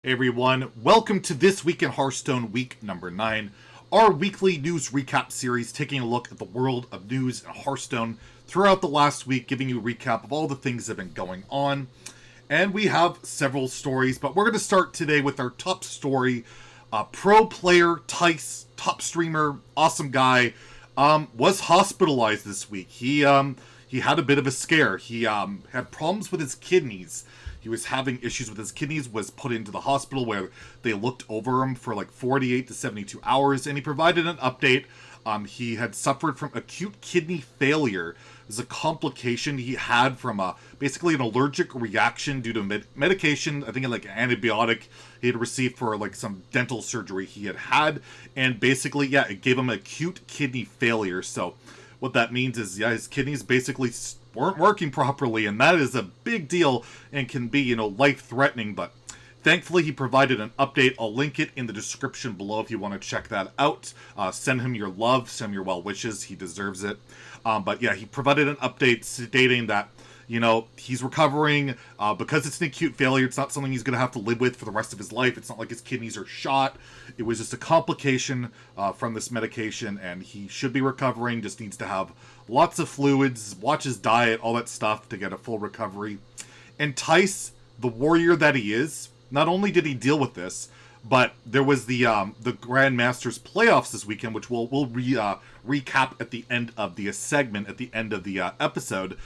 Hey everyone, welcome to This Week in Hearthstone week number 9, our weekly news recap series taking a look at the world of news in Hearthstone throughout the last week, giving you a recap of all the things that have been going on. And we have several stories, but we're going to start today with our top story. Pro player Tice, top streamer, awesome guy, was hospitalized this week. He had a bit of a scare. He had problems with his kidneys. He was having issues with his kidneys, was put into the hospital where they looked over him for like 48 to 72 hours, and he provided an update. He had suffered from acute kidney failure. It was a complication he had from basically an allergic reaction due to medication, I think like an antibiotic he had received for like some dental surgery he had. And basically, yeah, it gave him acute kidney failure. So what that means is, yeah, his kidneys basically weren't working properly, and that is a big deal and can be, life-threatening, but thankfully he provided an update. I'll link it in the description below if you want to check that out. Send him your love, send him your well wishes, he deserves it. But yeah, he provided an update stating that, he's recovering because it's an acute failure. It's not something he's going to have to live with for the rest of his life. It's not like his kidneys are shot. It was just a complication from this medication, and he should be recovering. Just needs to have lots of fluids, watch his diet, all that stuff to get a full recovery. And Tice, the warrior that he is, not only did he deal with this, but there was the Grandmasters playoffs this weekend, which we'll recap at the end of the segment, at the end of the episode.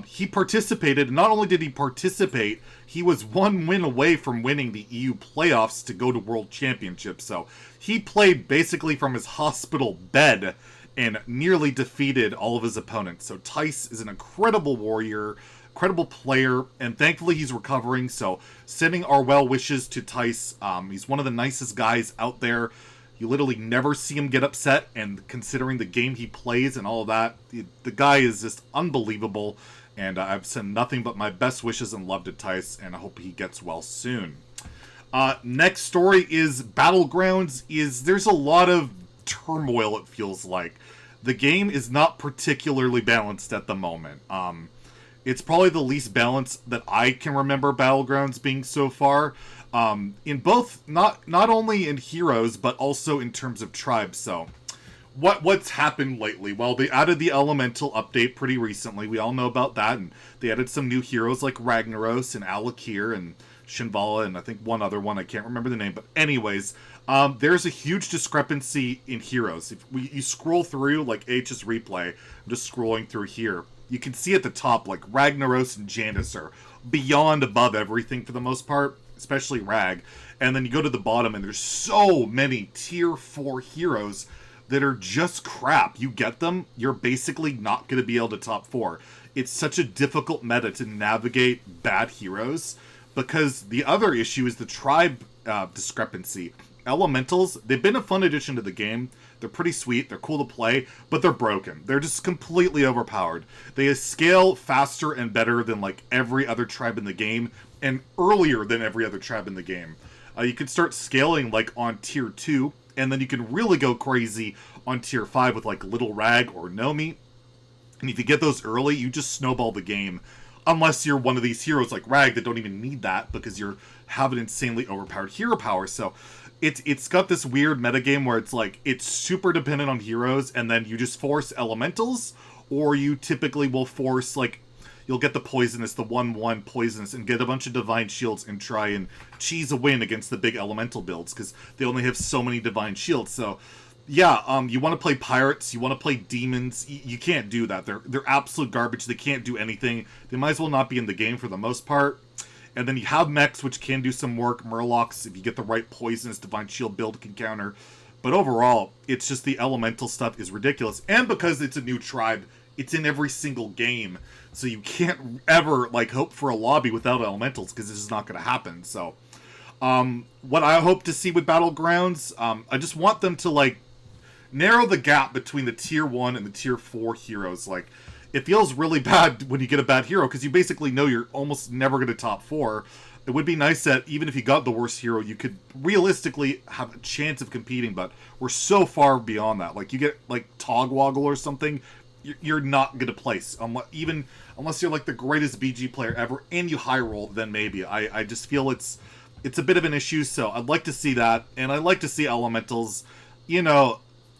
He participated. Not only did he participate, he was one win away from winning the EU playoffs to go to World Championships. So he played basically from his hospital bed and nearly defeated all of his opponents. So Tice is an incredible warrior, incredible player, and thankfully he's recovering. So sending our well wishes to Tice. He's one of the nicest guys out there. You literally never see him get upset, and considering the game he plays and all of that, the guy is just unbelievable. And I've sent nothing but my best wishes and love to Tice, and I hope he gets well soon. Next story is Battlegrounds. There's a lot of turmoil, it feels like. The game is not particularly balanced at the moment. It's probably the least balanced that I can remember Battlegrounds being so far. In both, not only in heroes, but also in terms of tribes. So, what's happened lately? Well, they added the Elemental update pretty recently. We all know about that. And they added some new heroes like Ragnaros and Alakir and Shinvala and I think one other one. I can't remember the name. But anyways, there's a huge discrepancy in heroes. If you scroll through, like HS Replay, I'm just scrolling through here. You can see at the top, like, Ragnaros and Janus are beyond above everything for the most part, especially Rag. And then you go to the bottom, and there's so many tier 4 heroes that are just crap. You get them, you're basically not going to be able to top 4. It's such a difficult meta to navigate bad heroes, because the other issue is the tribe discrepancy. Elementals, they've been a fun addition to the game. They're pretty sweet, they're cool to play, but they're broken. They're just completely overpowered. They scale faster and better than like every other tribe in the game, and earlier than every other tribe in the game. You can start scaling like on tier 2, and then you can really go crazy on tier 5 with like Little Rag or Nomi. And if you get those early, you just snowball the game. Unless you're one of these heroes like Rag that don't even need that because you have an insanely overpowered hero power. So it's got this weird metagame where it's like it's super dependent on heroes, and then you just force elementals, or you typically will force like you'll get the poisonous, the 1/1 poisonous, and get a bunch of divine shields and try and cheese a win against the big elemental builds because they only have so many divine shields. So yeah, you want to play pirates, you want to play demons, you can't do that. They're absolute garbage. They can't do anything. They might as well not be in the game for the most part. And then you have mechs, which can do some work. Murlocs, if you get the right poisonous divine shield build, can counter. But overall, it's just the elemental stuff is ridiculous. And because it's a new tribe, it's in every single game. So you can't ever like hope for a lobby without elementals, because this is not going to happen. So what I hope to see with Battlegrounds, I just want them to like narrow the gap between the tier 1 and the tier 4 heroes. Like, it feels really bad when you get a bad hero, because you basically know you're almost never going to top 4. It would be nice that even if you got the worst hero, you could realistically have a chance of competing, but we're so far beyond that. Like, you get, like, Togwoggle or something, you're not going to place. Unless you're, like, the greatest BG player ever, and you high roll, then maybe. I just feel it's it's a bit of an issue, so I'd like to see that. And I'd like to see elementals,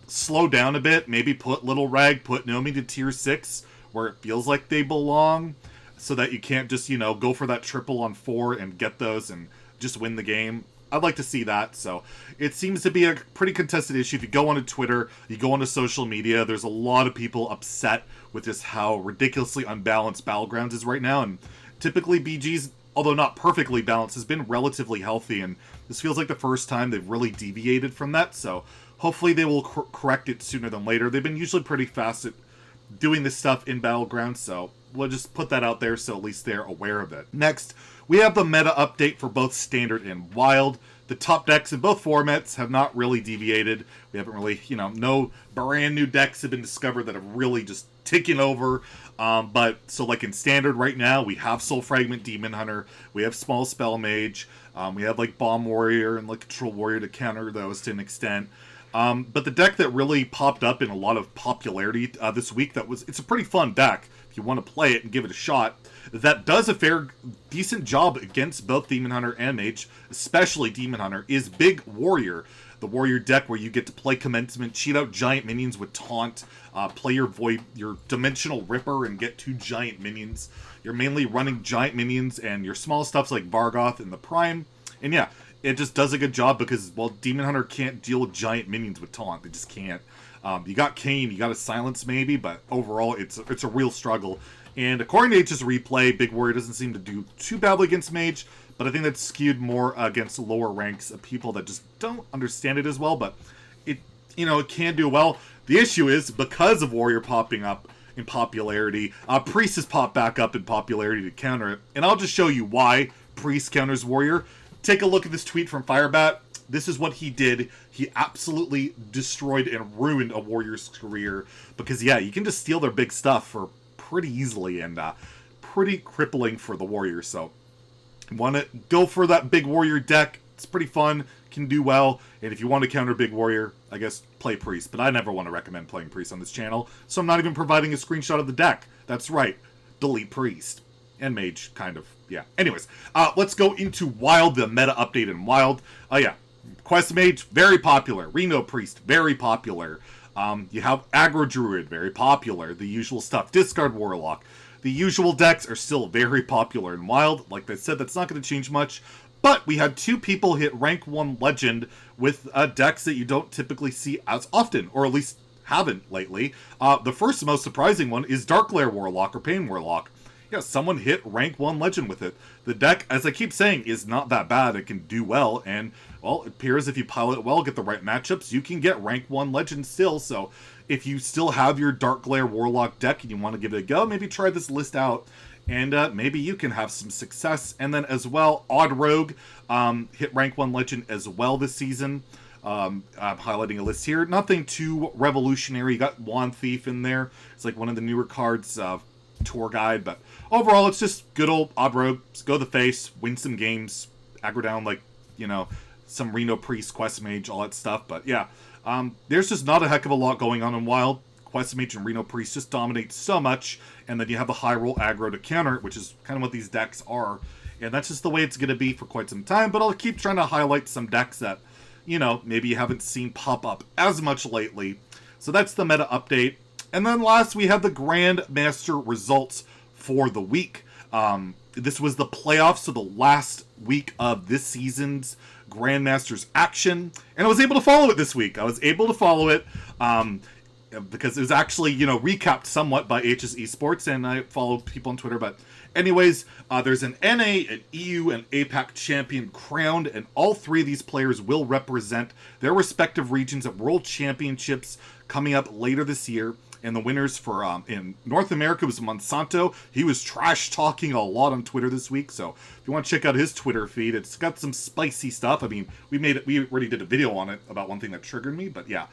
slow down a bit. Maybe put Little Rag, put Nomi to tier 6, where it feels like they belong, so that you can't just, go for that triple on 4 and get those and just win the game. I'd like to see that. So it seems to be a pretty contested issue. If you go onto Twitter, you go onto social media, there's a lot of people upset with just how ridiculously unbalanced Battlegrounds is right now. And typically BG's, although not perfectly balanced, has been relatively healthy. And this feels like the first time they've really deviated from that. So hopefully they will correct it sooner than later. They've been usually pretty fast at doing this stuff in Battlegrounds, so we'll just put that out there so at least they're aware of it. Next, we have the meta update for both Standard and Wild. The top decks in both formats have not really deviated. We haven't really, no brand new decks have been discovered that have really just taken over. But so like in Standard right now, we have Soul Fragment Demon Hunter, we have Small Spell Mage, we have like Bomb Warrior and like Control Warrior to counter those to an extent. But the deck that really popped up in a lot of popularity this week, it's a pretty fun deck if you want to play it and give it a shot, that does a decent job against both Demon Hunter and Mage, especially Demon Hunter, is Big Warrior. The Warrior deck where you get to play Commencement, cheat out giant minions with Taunt, play your Dimensional Ripper and get 2 giant minions. You're mainly running giant minions and your small stuffs like Vargoth and the Prime. And yeah, it just does a good job because, well, Demon Hunter can't deal with giant minions with Taunt. They just can't. You got Kayn, you got a Silence maybe, but overall it's a real struggle. And according to H's replay, Big Warrior doesn't seem to do too badly against Mage, but I think that's skewed more against lower ranks of people that just don't understand it as well, but it can do well. The issue is, because of Warrior popping up in popularity, Priest has popped back up in popularity to counter it, and I'll just show you why Priest counters Warrior. Take a look at this tweet from Firebat. This is what he did. He absolutely destroyed and ruined a Warrior's career because, yeah, you can just steal their big stuff for pretty easily and pretty crippling for the Warriors. So, want to go for that Big Warrior deck. It's pretty fun, can do well, and if you want to counter Big Warrior, I guess play Priest. But I never want to recommend playing Priest on this channel, so I'm not even providing a screenshot of the deck. That's right, delete Priest. And Mage, kind of. Yeah. Anyways, let's go into Wild, the meta update in Wild. Yeah. Quest Mage, very popular. Reno Priest, very popular. You have Aggro Druid, very popular. The usual stuff. Discard Warlock. The usual decks are still very popular in Wild. Like I said, that's not going to change much. But we had 2 people hit rank 1 Legend with decks that you don't typically see as often, or at least haven't lately. The first most surprising one is Darkglare Warlock or Pain Warlock. Yeah, someone hit rank 1 Legend with it. The deck, as I keep saying, is not that bad. It can do well, and, well, it appears if you pilot it well, get the right matchups, you can get rank 1 Legend still. So if you still have your Darkglare Warlock deck and you want to give it a go, maybe try this list out, and maybe you can have some success. And then as well, Odd Rogue hit rank 1 Legend as well this season. I'm highlighting a list here. Nothing too revolutionary. You got Wand Thief in there. It's like one of the newer cards, tour guide, but overall it's just good old Odd Rogue. Just go the face, win some games, aggro down like, some Reno Priest, Quest Mage, all that stuff. But yeah, there's just not a heck of a lot going on in Wild. Quest Mage and Reno Priest just dominate so much, and then you have the high roll aggro to counter it, which is kind of what these decks are, and that's just the way it's going to be for quite some time. But I'll keep trying to highlight some decks that, maybe you haven't seen pop up as much lately. So that's the meta update. And then last, we have the Grandmaster results for the week. This was the playoffs, so the last week of this season's Grandmasters action. And I was able to follow it this week. I was able to follow it because it was actually, recapped somewhat by HS Esports, and I follow people on Twitter. But anyways, there's an NA, an EU, and APAC champion crowned, and all 3 of these players will represent their respective regions at World Championships coming up later this year. And the winners for in North America was Monsanto. He was trash talking a lot on Twitter this week, so if you want to check out his Twitter feed, it's got some spicy stuff. I mean, we already did a video on it about one thing that triggered me, but yeah,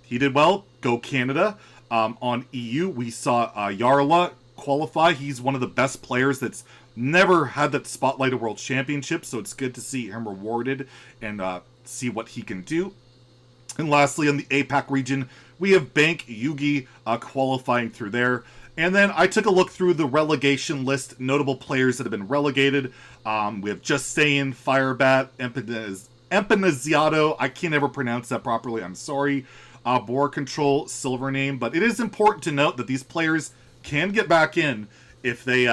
he did well. Go Canada. On EU, we saw Jarla qualify. He's one of the best players that's never had that spotlight at World Championships, so it's good to see him rewarded and see what he can do. And lastly, on the APAC region, we have Bank Yugi qualifying through there. And then I took a look through the relegation list, notable players that have been relegated. We have Just Saying, Firebat, Empanizado, I can't ever pronounce that properly, I'm sorry. Boar Control, Silvername, but it is important to note that these players can get back in if they,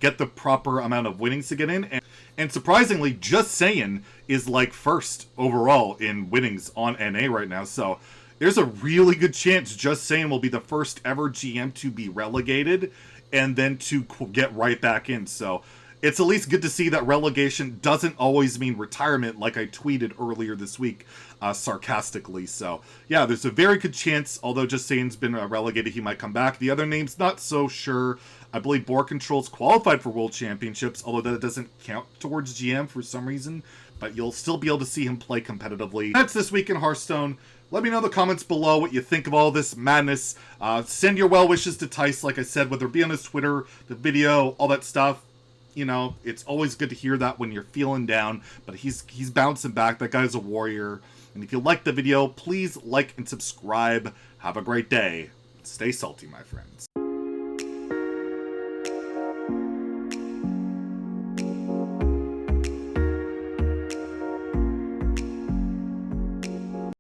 get the proper amount of winnings to get in. And surprisingly, Just Saying is like first overall in winnings on NA right now, so there's a really good chance Just Saying will be the first ever GM to be relegated and then to get right back in. So it's at least good to see that relegation doesn't always mean retirement, like I tweeted earlier this week, sarcastically. So yeah, there's a very good chance, although Just Saying's been relegated, he might come back. The other names, not so sure. I believe Boar Control's qualified for World Championships, although that doesn't count towards GM for some reason. But you'll still be able to see him play competitively. That's this week in Hearthstone. Let me know in the comments below what you think of all this madness. Send your well wishes to Tice, like I said, whether it be on his Twitter, the video, all that stuff. It's always good to hear that when you're feeling down, but he's bouncing back. That guy's a warrior. And if you liked the video, please like and subscribe. Have a great day. Stay salty, my friends.